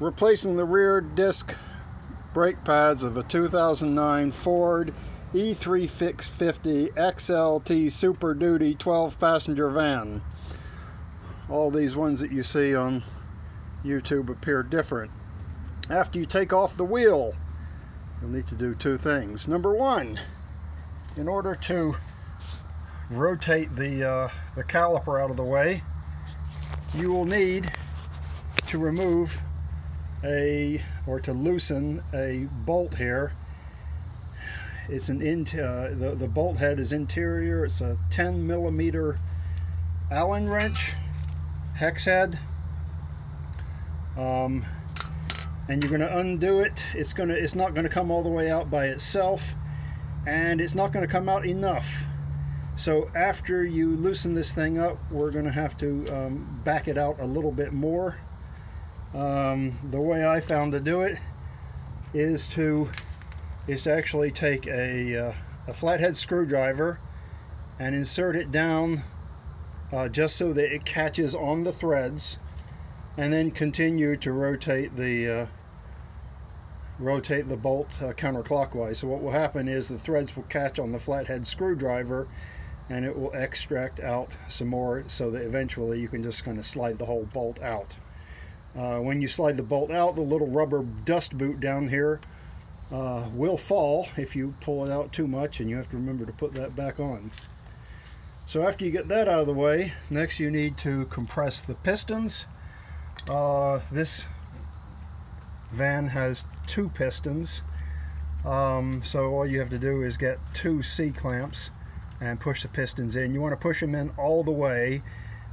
Replacing the rear disc brake pads of a 2009 Ford E350 XLT SuperDuty 12-passenger van. All these ones that you see on YouTube appear different. After you take off the wheel, you'll need to do two things. Number one, in order to rotate the caliper out of the way, you will need to remove to loosen a bolt here. It's the bolt head is interior. It's a 10mm Allen wrench hex head, and you're going to undo it. It's not going to come all the way out by itself, and it's not going to come out enough. So after you loosen this thing up, we're going to have to back it out a little bit more. The way I found to do it is to actually take a flathead screwdriver and insert it down just so that it catches on the threads, and then continue to rotate the bolt counterclockwise. So what will happen is the threads will catch on the flathead screwdriver, and it will extract out some more, so that eventually you can just kind of slide the whole bolt out. When you slide the bolt out, the little rubber dust boot down here will fall if you pull it out too much, and you have to remember to put that back on. So after you get that out of the way, next you need to compress the pistons. This van has two pistons, so all you have to do is get two C-clamps and push the pistons in. You want to push them in all the way,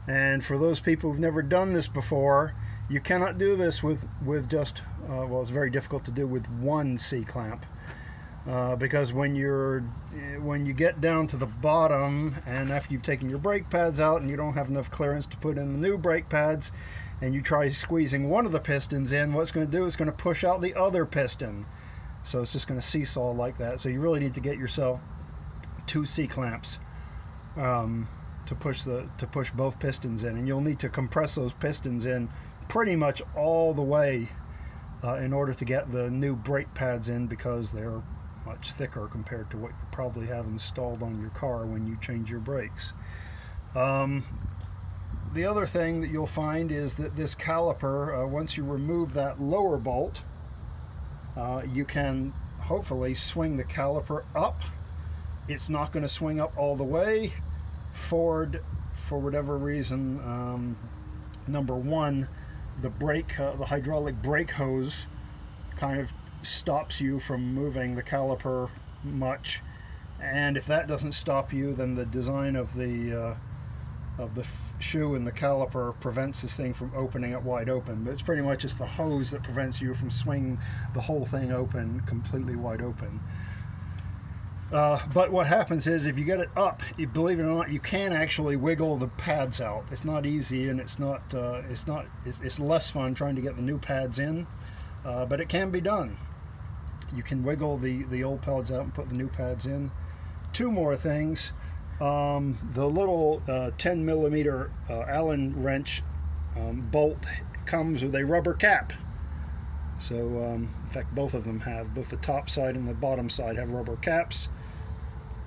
and for those people who've never done this before, you cannot do this with just, well, it's very difficult to do with one C-clamp, because when you get down to the bottom, and after you've taken your brake pads out and you don't have enough clearance to put in the new brake pads, and you try squeezing one of the pistons in, what it's going to do is going to push out the other piston. So it's just going to seesaw like that. So you really need to get yourself two C-clamps to push both pistons in, and you'll need to compress those pistons in pretty much all the way in order to get the new brake pads in, because they're much thicker compared to what you probably have installed on your car when you change your brakes. The other thing that you'll find is that this caliper, once you remove that lower bolt, you can hopefully swing the caliper up. It's not going to swing up all the way. Ford, for whatever reason, number one, the hydraulic brake hose kind of stops you from moving the caliper much, and if that doesn't stop you, then the design of the shoe and the caliper prevents this thing from opening it wide open. But it's pretty much just the hose that prevents you from swinging the whole thing open, completely wide open. But what happens is, if you get it up, believe it or not, you can actually wiggle the pads out. It's not easy, and it's less fun trying to get the new pads in, but it can be done. You can wiggle the old pads out and put the new pads in. Two more things. The little 10mm Allen wrench bolt comes with a rubber cap. So in fact, both of them have, both the top side and the bottom side have rubber caps.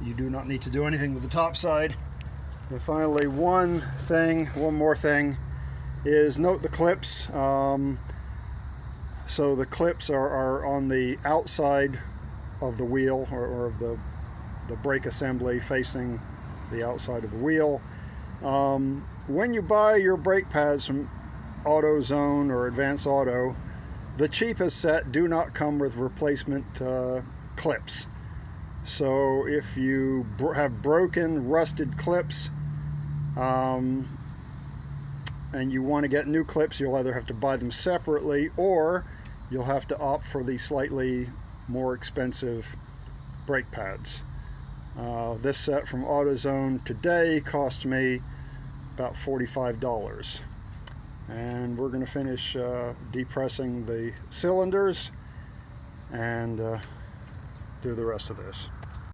You do not need to do anything with the top side. And finally, one more thing is note the clips. So the clips are on the outside of the wheel, or of the brake assembly facing the outside of the wheel. When you buy your brake pads from AutoZone or Advance Auto, the cheapest set do not come with replacement clips. So if you have broken, rusted clips, and you want to get new clips, you'll either have to buy them separately, or you'll have to opt for the slightly more expensive brake pads. This set from AutoZone today cost me about $45. And we're going to finish depressing the cylinders and do the rest of this.